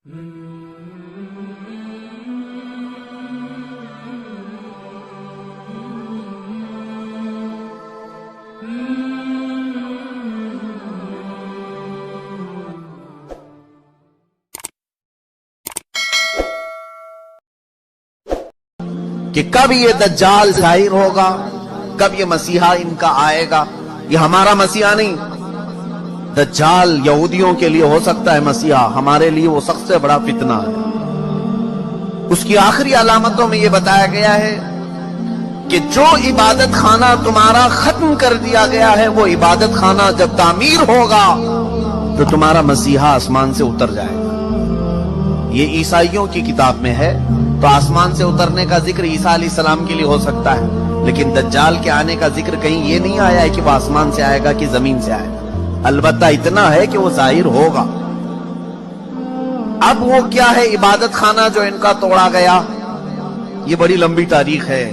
کہ کب یہ دجال ظاہر ہوگا، کب یہ مسیحا ان کا آئے گا۔ یہ ہمارا مسیحا نہیں، دجال یہودیوں کے لیے ہو سکتا ہے مسیحا، ہمارے لیے وہ سب سے بڑا فتنہ ہے۔ اس کی آخری علامتوں میں یہ بتایا گیا ہے کہ جو عبادت خانہ تمہارا ختم کر دیا گیا ہے، وہ عبادت خانہ جب تعمیر ہوگا تو تمہارا مسیحا آسمان سے اتر جائے گا۔ یہ عیسائیوں کی کتاب میں ہے، تو آسمان سے اترنے کا ذکر عیسیٰ علیہ السلام کے لیے ہو سکتا ہے، لیکن دجال کے آنے کا ذکر کہیں یہ نہیں آیا ہے کہ وہ آسمان سے آئے گا کہ زمین سے آئے گا۔ البتہ اتنا ہے کہ وہ ظاہر ہوگا۔ اب وہ کیا ہے عبادت خانہ جو ان کا توڑا گیا؟ یہ بڑی لمبی تاریخ ہے۔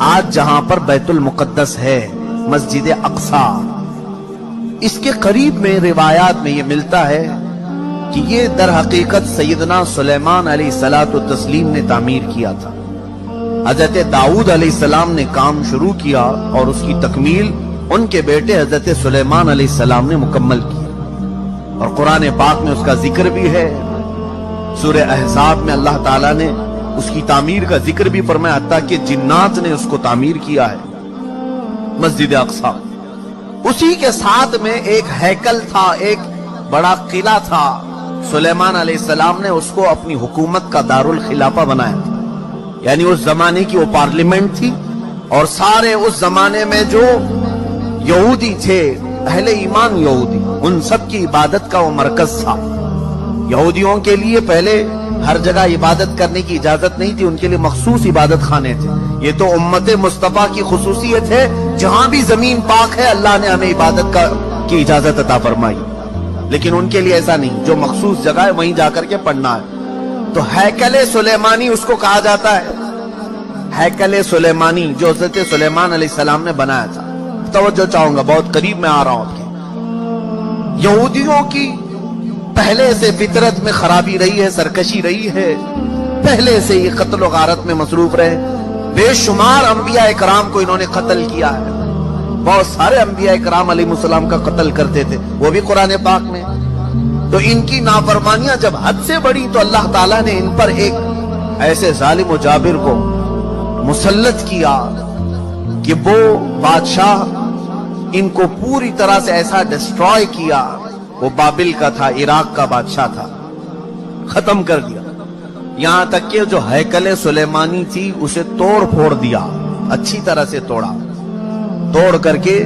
آج جہاں پر بیت المقدس ہے، مسجد اقصی، اس کے قریب میں روایات میں یہ ملتا ہے کہ یہ در حقیقت سیدنا سلیمان علیہ السلام نے تعمیر کیا تھا۔ حضرت داؤد علیہ السلام نے کام شروع کیا اور اس کی تکمیل ان کے بیٹے حضرت سلیمان علیہ السلام نے مکمل کیا، اور قرآن پاک میں اس کا ذکر بھی ہے۔ سورہ احزاب میں اللہ تعالیٰ نے اس کی تعمیر کا ذکر بھی فرمایا، حتیٰ کہ جنات نے اس کو تعمیر کیا ہے، مسجد اقصی۔ اسی کے ساتھ میں ایک ہیکل تھا، ایک بڑا قلعہ تھا۔ سلیمان علیہ السلام نے اس کو اپنی حکومت کا دارالخلافہ بنایا تھا، یعنی اس زمانے کی وہ پارلیمنٹ تھی، اور سارے اس زمانے میں جو یہودی تھے، اہل ایمان یہودی، ان سب کی عبادت کا وہ مرکز تھا۔ یہودیوں کے لیے پہلے ہر جگہ عبادت کرنے کی اجازت نہیں تھی، ان کے لیے مخصوص عبادت خانے تھے۔ یہ تو امت مصطفیٰ کی خصوصیت ہے، جہاں بھی زمین پاک ہے اللہ نے ہمیں عبادت کی اجازت عطا فرمائی، لیکن ان کے لیے ایسا نہیں، جو مخصوص جگہ ہے وہیں جا کر کے پڑھنا ہے۔ تو ہیکل سلیمانی اس کو کہا جاتا ہے، ہیکل سلیمانی جو حضرت سلیمان علیہ السلام نے بنایا تھا۔ توجہ چاہوں گا، بہت قریب میں آ رہا ہوں کہ یہودیوں کی پہلے سے فطرت میں خرابی رہی ہے، سرکشی رہی ہے، پہلے سے یہ قتل و غارت میں مصروف رہے۔ بے شمار انبیاء اکرام کو انہوں نے قتل کیا ہے، بہت سارے انبیاء اکرام علیہ السلام کا قتل کرتے تھے، وہ بھی قرآن پاک میں۔ تو ان کی نافرمانیاں جب حد سے بڑی تو اللہ تعالیٰ نے ان پر ایک ایسے ظالم و جابر کو مسلط کیا کہ وہ بادشاہ ان کو پوری طرح سے ایسا ڈسٹروائے کیا، وہ بابل کا تھا، عراق کا بادشاہ تھا، ختم کر دیا۔ یہاں تک کہ جو ہیکل سلیمانی تھی اسے توڑ پھوڑ دیا، اچھی طرح سے توڑا، توڑ کر کے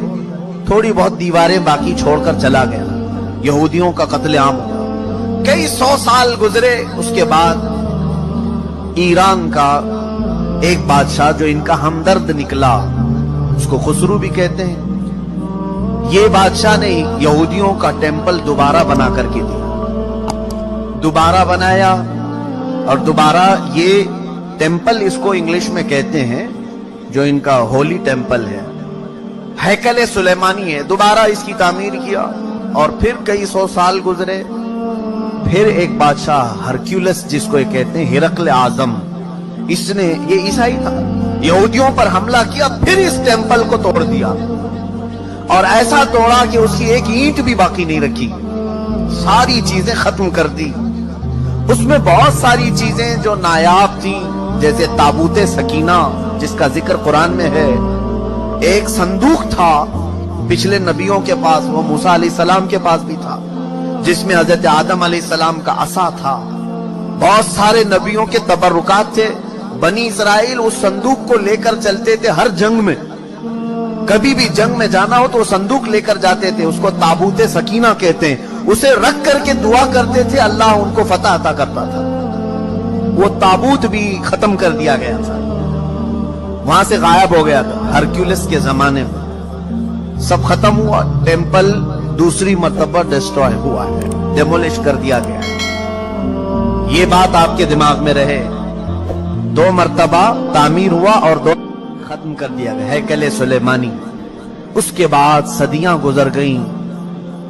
تھوڑی بہت دیواریں باقی چھوڑ کر چلا گیا۔ یہودیوں کا قتل عام ہوا۔ کئی 100 سال گزرے، اس کے بعد ایران کا ایک بادشاہ جو ان کا ہمدرد نکلا، اس کو خسرو بھی کہتے ہیں، یہ بادشاہ نے یہودیوں کا ٹیمپل دوبارہ بنا کر کے دیا، دوبارہ بنایا، اور دوبارہ یہ ٹیمپل اس کو انگلش میں کہتے ہیں، جو ان کا ہولی ٹیمپل ہے، ہیکل سلیمانی ہے، دوبارہ اس کی تعمیر کیا۔ اور پھر کئی 100 سال گزرے، پھر ایک بادشاہ ہرکیولس جس کو یہ کہتے ہیں، ہرقل اعظم، اس نے، یہ عیسائی تھا، یہودیوں پر حملہ کیا، پھر اس ٹیمپل کو توڑ دیا، اور ایسا توڑا کہ اس کی ایک اینٹ بھی باقی نہیں رکھی، ساری چیزیں ختم کر دی۔ اس میں بہت ساری چیزیں جو نایاب تھیں، جیسے تابوت سکینہ جس کا ذکر قرآن میں ہے، ایک صندوق تھا پچھلے نبیوں کے پاس، وہ موسیٰ علیہ السلام کے پاس بھی تھا، جس میں حضرت آدم علیہ السلام کا عصا تھا، بہت سارے نبیوں کے تبرکات تھے۔ بنی اسرائیل اس صندوق کو لے کر چلتے تھے ہر جنگ میں، کبھی بھی جنگ میں جانا ہو تو وہ صندوق لے کر جاتے تھے، اس کو تابوت سکینہ کہتے ہیں، اسے رکھ کر کے دعا کرتے تھے، اللہ ان کو فتح عطا کرتا تھا۔ وہ تابوت بھی ختم کر دیا گیا تھا، وہاں سے غائب ہو گیا تھا، ہرکیولس کے زمانے میں سب ختم ہوا، ٹیمپل دوسری مرتبہ ڈسٹروائے ہوا ہے، ڈیمولش کر دیا گیا ہے۔ یہ بات آپ کے دماغ میں رہے، 2 مرتبہ تعمیر ہوا اور 2 ختم کر دیا گیا، ہیکل سلیمانی۔ اس کے بعد صدیاں گزر گئیں،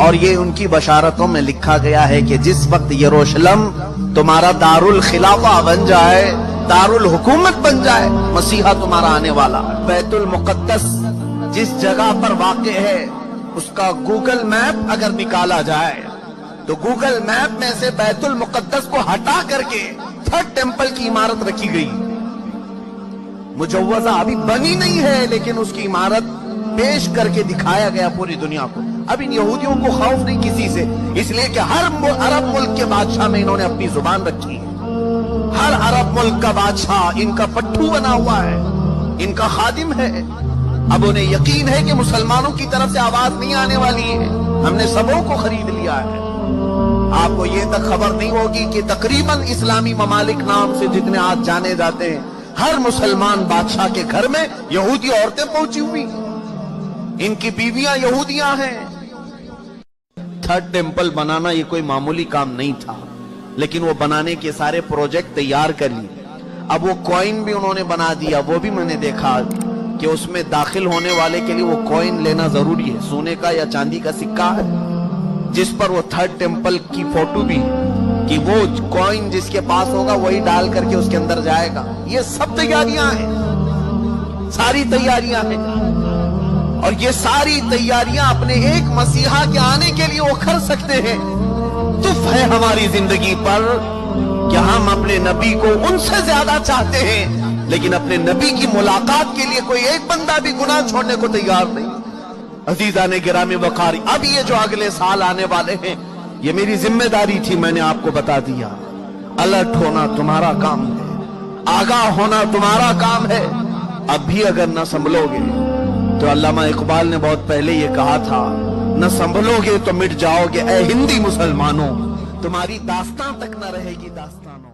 اور یہ ان کی بشارتوں میں لکھا گیا ہے کہ جس وقت یروشلم تمہارا دارالخلافہ بن جائے، دارالحکومت بن جائے، مسیحا تمہارا آنے والا ہے۔ بیت المقدس جس جگہ پر واقع ہے اس کا گوگل میپ اگر نکالا جائے تو گوگل میپ میں سے بیت المقدس کو ہٹا کر کے تھرڈ ٹیمپل کی عمارت رکھی گئی، مجوزہ ابھی بنی نہیں ہے لیکن اس کی عمارت پیش کر کے دکھایا گیا پوری دنیا کو۔ اب ان یہودیوں کو خوف نہیں کسی سے، اس لیے کہ ہر عرب ملک کے بادشاہ میں انہوں نے اپنی زبان رکھی ہے۔ ہر عرب ملک کا بادشاہ ان کا پٹھو بنا ہوا ہے، ان کا خادم ہے۔ اب انہیں یقین ہے کہ مسلمانوں کی طرف سے آواز نہیں آنے والی ہے، ہم نے سبوں کو خرید لیا ہے۔ آپ کو یہ تک خبر نہیں ہوگی کہ تقریباً اسلامی ممالک نام سے جتنے آج جانے جاتے ہیں، ہر مسلمان بادشاہ کے گھر میں یہودی عورتیں پہنچی ہوئی، ان کی بیویاں یہودیاں ہیں۔ تھرڈ ٹیمپل بنانا یہ کوئی معمولی کام نہیں تھا، لیکن وہ بنانے کے سارے پروجیکٹ تیار کر لیے۔ اب وہ کوئن بھی انہوں نے بنا دیا، وہ بھی میں نے دیکھا کہ اس میں داخل ہونے والے کے لیے وہ کوئن لینا ضروری ہے، سونے کا یا چاندی کا سکہ ہے جس پر وہ تھرڈ ٹیمپل کی فوٹو بھی، کہ وہ کوئن جس کے پاس ہوگا وہی ڈال کر کے اس کے اندر جائے گا۔ یہ سب تیاریاں ہیں، ساری تیاریاں ہیں، اور یہ ساری تیاریاں اپنے ایک مسیحا کے آنے کے لیے وہ کر سکتے ہیں۔ تف ہے ہماری زندگی پر کہ ہم اپنے نبی کو ان سے زیادہ چاہتے ہیں، لیکن اپنے نبی کی ملاقات کے لیے کوئی ایک بندہ بھی گناہ چھوڑنے کو تیار نہیں۔ عزیزان گرامی وقار، اب یہ جو اگلے سال آنے والے ہیں، یہ میری ذمہ داری تھی، میں نے آپ کو بتا دیا۔ الرٹ ہونا تمہارا کام ہے، آگاہ ہونا تمہارا کام ہے۔ اب بھی اگر نہ سنبھلو گے تو علامہ اقبال نے بہت پہلے یہ کہا تھا، نہ سنبھلو گے تو مٹ جاؤ گے اے ہندی مسلمانوں، تمہاری داستان تک نہ رہے گی داستانوں۔